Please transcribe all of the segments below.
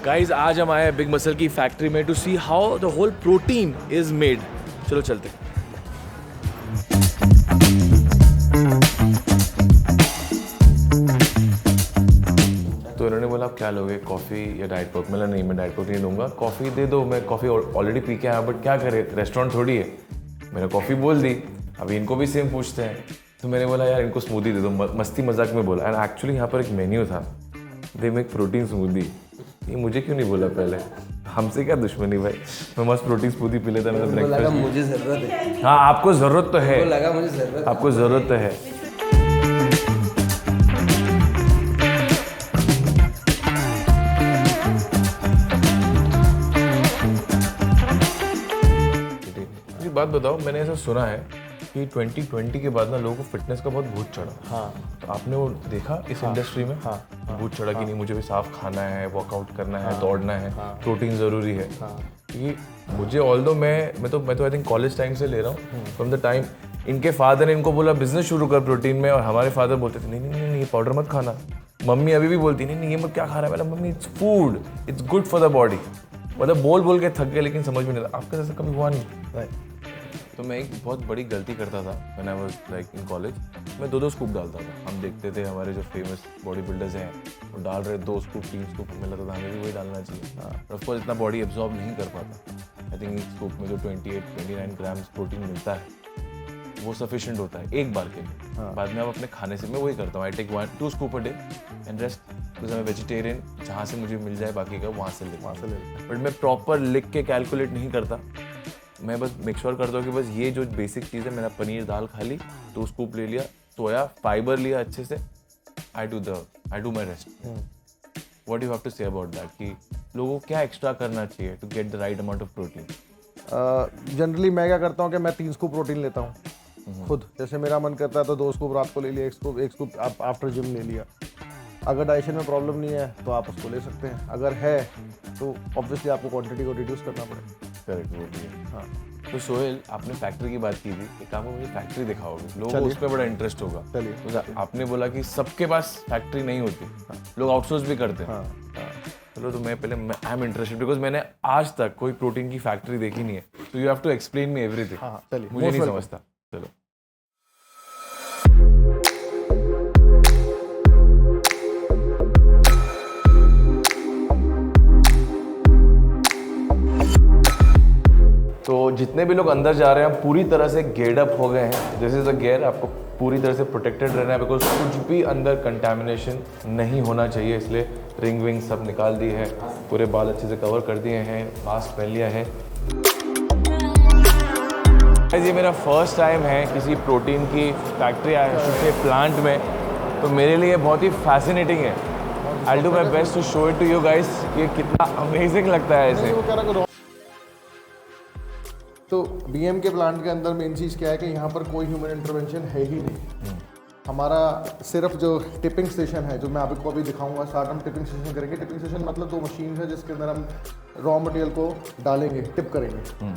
Guys आज हम आए हैं बिग मसल की फैक्ट्री में to see how the whole protein is made. चलो चलते हैं। तो इन्होंने बोला आप क्या लोगे, कॉफ़ी या डाइट कोक? मैंने नहीं, मैं डाइट कोक नहीं लूँगा, कॉफ़ी दे दो। मैं कॉफ़ी ऑलरेडी पी के आया, बट क्या करे, रेस्टोरेंट थोड़ी है। मैंने कॉफ़ी बोल दी, अभी इनको भी सेम पूछते हैं। तो मैंने बोला यार इनको स्मूदी दे दो, मस्ती मजाक में बोला। एंड एक्चुअली यहाँ पर एक मेन्यू था, दे मेक प्रोटीन स्मूदी। ये मुझे क्यों नहीं बोला पहले? हमसे क्या दुश्मनी भाई, मैं मस्त प्रोटीन स्मूदी पी लेता। मैं लगा मुझे ज़रूरत है। हाँ आपको ज़रूरत तो है, लगा मुझे ज़रूरत, आपको ज़रूरत तो है। एक बात बताओ, मैंने ऐसा सुना है कि 2020 के बाद ना लोगों को फिटनेस का बहुत भूत चढ़ा। हाँ, तो आपने वो देखा इस इंडस्ट्री में? हाँ, भूत चढ़ा कि नहीं मुझे भी साफ खाना है, वर्कआउट करना है, दौड़ना है, प्रोटीन ज़रूरी है। क्योंकि मुझे ऑल्दो मैं तो आई थिंक कॉलेज टाइम से ले रहा हूँ, फ्रॉम द टाइम इनके फादर ने इनको बोला बिजनेस शुरू कर प्रोटीन में, और हमारे फादर बोलते थे नहीं नहीं नहीं ये पाउडर मत खाना। मम्मी अभी भी बोलती नहीं नहीं ये मत क्या खा रहा है। Mummy its food, it's good for the body. मतलब बोल के थक गए, लेकिन समझ में नहीं आता। आपके जैसे कभी हुआ नहीं? तो मैं एक बहुत बड़ी गलती करता था when I was like in college. मैं 2-2 स्कूप डालता था। हम देखते थे हमारे जो फेमस बॉडी बिल्डर्स हैं वो डाल रहे 2 स्कूप 3 स्कूप, में लगता था हमें भी वही डालना चाहिए। ऑफ कोर्स इतना बॉडी एब्जॉर्ब नहीं कर पाता। आई थिंक एक स्कूप में जो 28-29 ग्राम्स प्रोटीन मिलता है वो सफिशिएंट होता है एक बार के लिए। बाद में आप अपने खाने से मैं वही करता हूँ, I take 1-2 scoop a day and rest, because मैं वेजिटेरियन, जहाँ से मुझे मिल जाए बाकी का वहाँ से ले। बट मैं प्रॉपर लिख के कैलकुलेट नहीं करता। मैं बस मेक श्योर करता हूँ कि बस ये जो बेसिक चीज़ है, मैंने पनीर दाल खा ली, 2 स्कूप ले लिया, सोया फाइबर लिया अच्छे से, I do my rest. What you have to say about that कि लोगों को क्या एक्स्ट्रा करना चाहिए to get the right amount of protein? Generally मैं क्या करता हूँ कि मैं 3 स्कूप प्रोटीन लेता हूँ खुद। जैसे मेरा मन करता है तो 2 स्कूप रात को ले लिया, एक स्कूप आप आफ्टर जिम ले लिया। अगर डाइजेशन में प्रॉब्लम नहीं है तो आप उसको ले सकते हैं, अगर है तो ऑब्वियसली आपको क्वांटिटी को रिड्यूस करना पड़ेगा। करेक्ट, वो भी है। हाँ, तो सोहेल आपने फैक्ट्री की बात की थी, एक काम मुझे फैक्ट्री दिखाओगे, लोगों को उस पर बड़ा इंटरेस्ट होगा। चलिए। तो आपने बोला कि सबके पास फैक्ट्री नहीं होती, लोग आउटसोर्स भी करते हैं। चलो तो मैं आई एम इंटरेस्टेड बिकॉज मैंने आज तक कोई प्रोटीन की फैक्ट्री देखी नहीं है। तो you have to explain me everything. चलिए, मुझे नहीं समझता। चलो। तो जितने भी लोग अंदर जा रहे हैं पूरी तरह से गेयर्ड अप हो गए हैं। दिस इज़ अ गेयर, आपको पूरी तरह से प्रोटेक्टेड रहना है बिकॉज कुछ भी अंदर कंटेमिनेशन नहीं होना चाहिए, इसलिए रिंग विंग सब निकाल दी है, पूरे बाल अच्छे से कवर कर दिए हैं, मास्क पहन लिया है। ये मेरा फर्स्ट टाइम है किसी प्रोटीन की फैक्ट्री के प्लांट में, तो मेरे लिए बहुत ही फैसिनेटिंग है। I do my best to show it to you guys कि कितना अमेजिंग लगता है ऐसे। तो बीएम के प्लांट के अंदर मेन चीज़ क्या है कि यहाँ पर कोई ह्यूमन इंटरवेंशन है ही नहीं। हमारा सिर्फ जो टिपिंग स्टेशन है, जो मैं आपको अभी दिखाऊंगा, स्टार्ट हम टिपिंग स्टेशन करेंगे। टिपिंग स्टेशन मतलब 2 मशीन है जिसके अंदर हम रॉ मटेरियल को डालेंगे, टिप करेंगे,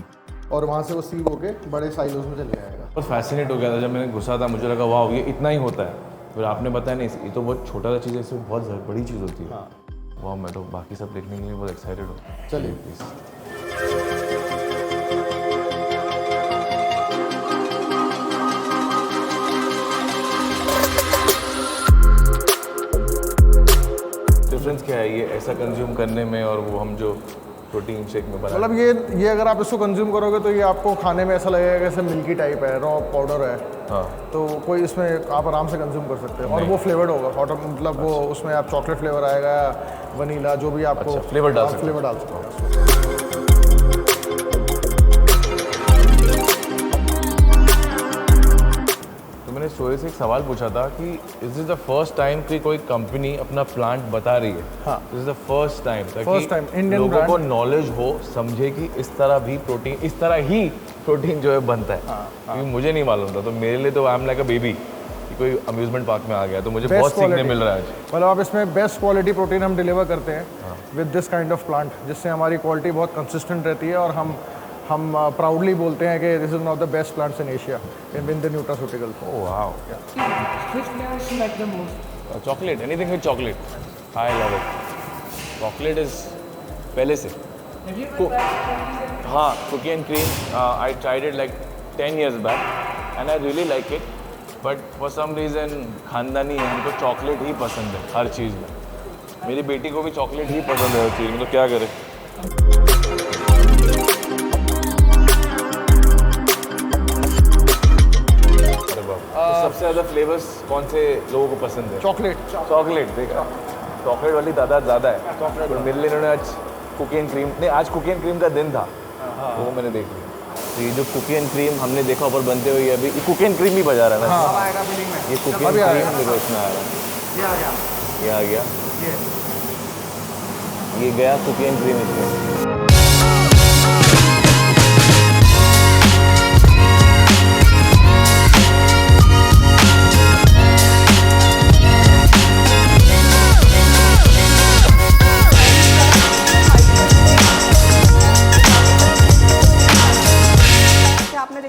और वहाँ से वो सील होके बड़े साइलोज में चले जाएगा। बहुत फैसिनेट हो गया था जब मैंने घुसा था, मुझे लगा वाह ये इतना ही होता है। फिर आपने बताया नहीं ये तो बहुत छोटा सा चीज़ है, इसमें बहुत बड़ी चीज़ होती है। वाह, मैं तो बाकी सब देखने के लिए बहुत एक्साइटेड हूँ। चलिए प्लीज़। डिफरेंस क्या है ये ऐसा कंज्यूम करने में और वो हम जो प्रोटीन शेक में बना? मतलब ये अगर आप इसको कंज्यूम करोगे तो ये आपको खाने में ऐसा लगेगा जैसे मिल्की टाइप है, रॉ पाउडर है। हाँ, तो कोई इसमें आप आराम से कंज्यूम कर सकते हैं, और वो फ्लेवर्ड होगा। मतलब वो उसमें आप चॉकलेट फ्लेवर आएगा, वनीला, जो भी आपको फ्लेवर डाल सकते हैं। मैंने सोहेल से एक सवाल पूछा था कि इज द फर्स्ट टाइम कि कोई कंपनी अपना प्लांट बता रही है? हाँ, this is the first time Indian लोगों को नॉलेज हो, समझे कि इस तरह भी प्रोटीन, इस तरह ही प्रोटीन जो है बनता है। क्योंकि मुझे नहीं मालूम था, तो मेरे लिए तो I am like a baby कि कोई अम्यूजमेंट पार्क में आ गया, तो मुझे बहुत सीखने मिल रहा है आज। मतलब आप इसमें बेस्ट क्वालिटी प्रोटीन हम डिलीवर करते हैं with this kind of plant, जिससे हमारी क्वालिटी बहुत कंसिस्टेंट रहती है, और हम प्राउडली बोलते हैं कि this is one of the best plants in Asia in the nutraceutical. Oh wow. which flavors you like the most? Chocolate, anything with chocolate. I love it. Chocolate is पहले से हाँ cookie and cream I tried it like 10 years back and I really like it but for some reason खानदानी है, हमको chocolate ही पसंद है हर चीज़ में। मेरी बेटी को भी चॉकलेट ही पसंद है हर चीज़ में, तो क्या करें। तो सबसे ज़्यादा फ्लेवर्स कौन से लोगों को पसंद है? चॉकलेट देखा, चॉकलेट वाली तादाद ज़्यादा है। तो मेरे लिए इन्होंने आज कुकी एंड क्रीम, नहीं आज कुकी एंड क्रीम का दिन था, वो मैंने देख लिया। तो ये जो कुकी एंड क्रीम हमने देखा ऊपर बनते हुए, अभी ये कुकी एंड क्रीम भी बजा रहा है ना। ये कुकी एंड क्रीम देखो इसमें आ रहा है, ये आ गया, ये गया कुकी एंड क्रीम इसमें।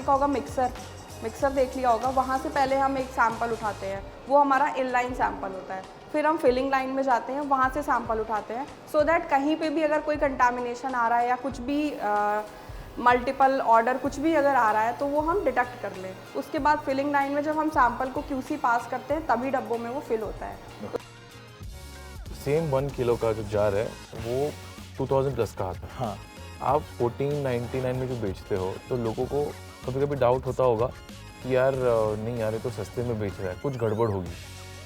होगा मिक्सर देख लिया होगा, वहाँ से पहले हम एक सैंपल उठाते हैं, वो हमारा इनलाइन सैंपल होता है। फिर हम फिलिंग लाइन में जाते हैं, वहाँ से सैंपल उठाते हैं सो दैट कहीं पे भी अगर कोई कंटामिनेशन आ रहा है या कुछ भी मल्टीपल ऑर्डर कुछ भी अगर आ रहा है तो वो हम डिटेक्ट कर लें। उसके बाद फिलिंग लाइन में जब हम सैंपल को QC पास करते हैं तभी डब्बों में वो फिल होता है। सेम 1 किलो का जो जार है वो 2000 प्लस का आता है। हाँ, आप 1499 में जो बेचते हो तो लोगों को कभी कभी डाउट होता होगा कि यार नहीं यार ये तो सस्ते में बेच रहा है, कुछ गड़बड़ होगी,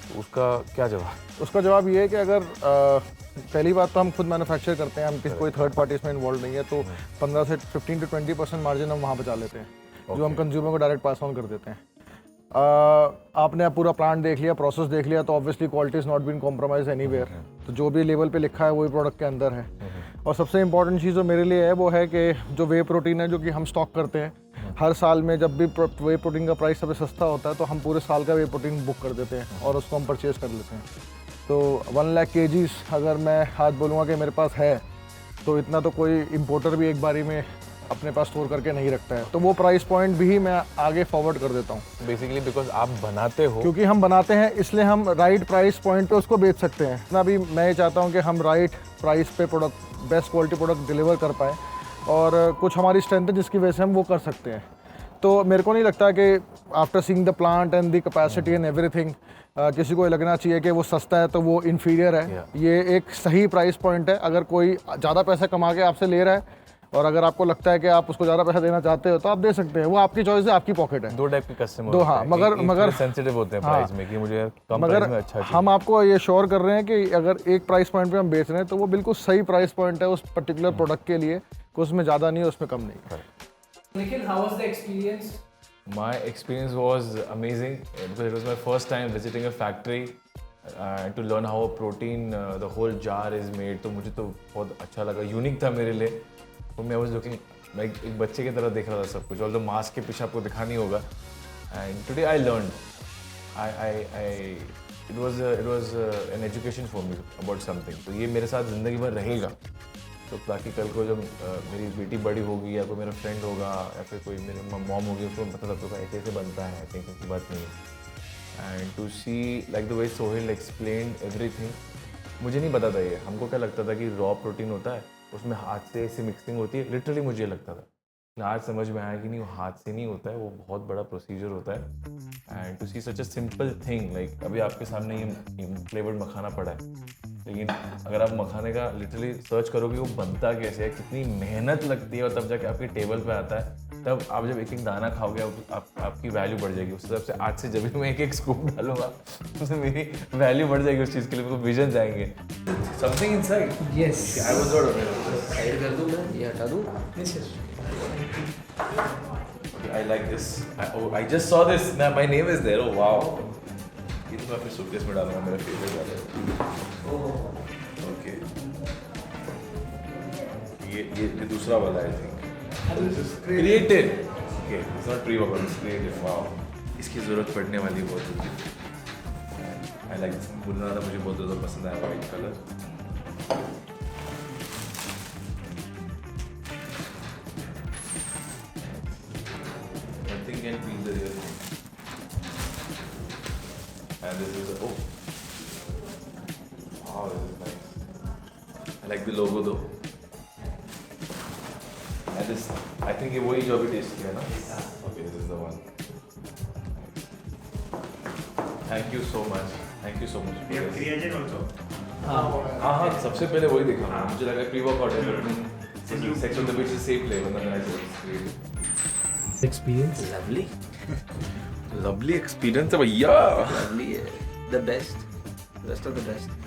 तो उसका क्या जवाब? उसका जवाब ये है कि अगर पहली बात तो हम खुद मैन्युफैक्चर करते हैं, हम किसी कोई थर्ड पार्टी इसमें इन्वॉल्व नहीं है, तो 15 से 15 to 20% मार्जिन हम वहाँ बचा लेते हैं, जो हम कंज्यूमर को डायरेक्ट पास ऑन कर देते हैं। आपने पूरा प्लांट देख लिया, प्रोसेस देख लिया, तो obviously quality is not been compromise anywhere. तो जो भी लेवल पे लिखा है वही प्रोडक्ट के अंदर है। और सबसे इंपॉर्टेंट चीज़ जो मेरे लिए है वो है कि जो वे प्रोटीन है जो कि हम स्टॉक करते हैं हर साल में, जब भी वे प्रोटीन का प्राइस सबसे सस्ता होता है तो हम पूरे साल का वे प्रोटीन बुक कर देते हैं और उसको हम परचेज़ कर लेते हैं। तो 1 लाख kgs अगर मैं आज बोलूँगा कि मेरे पास है, तो इतना तो कोई इम्पोर्टर भी एक बारी में अपने पास स्टोर करके नहीं रखता है। तो वो प्राइस पॉइंट भी मैं आगे फॉरवर्ड कर देता हूँ। बेसिकली बिकॉज आप बनाते हो, क्योंकि हम बनाते हैं इसलिए हम राइट प्राइस पॉइंट पे उसको बेच सकते हैं। इतना भी मैं ये चाहता हूँ कि हम राइट प्राइस पे product, best quality product deliver कर पाएँ, और कुछ हमारी स्ट्रेंथ है जिसकी वजह से हम वो कर सकते हैं। तो मेरे को नहीं लगता कि after seeing the plant and the capacity and everything किसी को लगना चाहिए कि वो सस्ता है तो वो इन्फीरियर है। ये एक सही प्राइस पॉइंट है। अगर कोई ज़्यादा पैसा कमा के आपसे ले रहा है और अगर आपको लगता है कि आप उसको ज़्यादा पैसा देना चाहते हो तो आप दे सकते हैं, वो आपकी चॉइस है, आपकी पॉकेट है। 2 टाइप के कस्टमर दो, हाँ, मगर सेंसिटिव होते हैं प्राइस में कि मुझे कम प्राइस में अच्छा चाहिए। हम आपको ये श्योर कर रहे हैं कि अगर एक प्राइस पॉइंट पे हम बेच रहे हैं तो वो बिल्कुल सही प्राइस पॉइंट है उस पर्टिकुलर प्रोडक्ट के लिए, उसमें ज़्यादा नहीं है उसमें कम नहीं। Nikhil, how was the experience? My experience was amazing because it was my first time visiting a factory to learn how a protein, the whole jar is made. तो मुझे तो बहुत अच्छा लगा, यूनिक था मेरे लिए। तो मैं was looking, मैं एक बच्चे की तरह देख रहा था सब कुछ, और तो मास्क के पीछे आपको दिखा नहीं होगा। And today I learned, it was an education for me about something. तो ये मेरे साथ ज़िंदगी भर रहेगा। तो ताकि कल को जब मेरी बेटी बड़ी होगी या कोई मेरा फ्रेंड होगा या फिर कोई मेरे मॉम होगी, उसको पता लगता है ऐसे बनता है, ऐसे की बात नहीं है। And to see like the way Sohail explain everything, मुझे नहीं पता था ये। हमको क्या लगता था कि रॉ प्रोटीन होता है, उसमें हाथ से ऐसे मिक्सिंग होती है, लिटरली मुझे ये लगता था। आज समझ में आया कि नहीं, वो हाथ से नहीं होता है, वो बहुत बड़ा प्रोसीजर होता है। And to see such a simple thing, like अभी आपके सामने ये फ्लेवर्ड मखाना पड़ा है, लेकिन अगर आप मखाने का लिटरली सर्च करोगे वो बनता कैसे है, कितनी मेहनत लगती है, और तब जाके आपके टेबल पे आता है, तब आप जब एक एक दाना खाओगे आपकी वैल्यू बढ़ जाएगी। उस हिसाब से आज से जब भी मैं एक एक स्कूप डालूंगा उससे मेरी वैल्यू बढ़ जाएगी उस चीज़ के लिए, मेरे को विजन आएंगे। Something inside, Yes. I was not aware. Side कर दूँ मैं, ये हटा दूँ? Yes, yes. I like this. I just saw this. Now my name is there. Oh wow. ये तो मैं अपने सूटकेस में डालूंगा, मेरा फेवरेट वाला है। ओके, ये दूसरा वाला है, I think. This is created. Okay, it's not pre workout, it's created. Wow, इसकी ज़रूरत पड़ने वाली बहुत होती है। I like this. बुनना वाला मुझे बहुत ज़्यादा पसंद आया, white colour. Nothing can beat the real thing. And this is oh, wow, this is nice. I like the logo though. This I think ये वही जो अभी टेस्ट किया ना. Okay, this is the one. Thank you so much. Thank you so much. creatine also. हाँ, सबसे पहले वही देखा मैंने. मुझे लगा प्री वर्कआउट है. Sex of the beach same flavour ना मेरा. Experience? Lovely. लवली एक्सपीरियंस है भैया. Lovely. The best. Best of the best.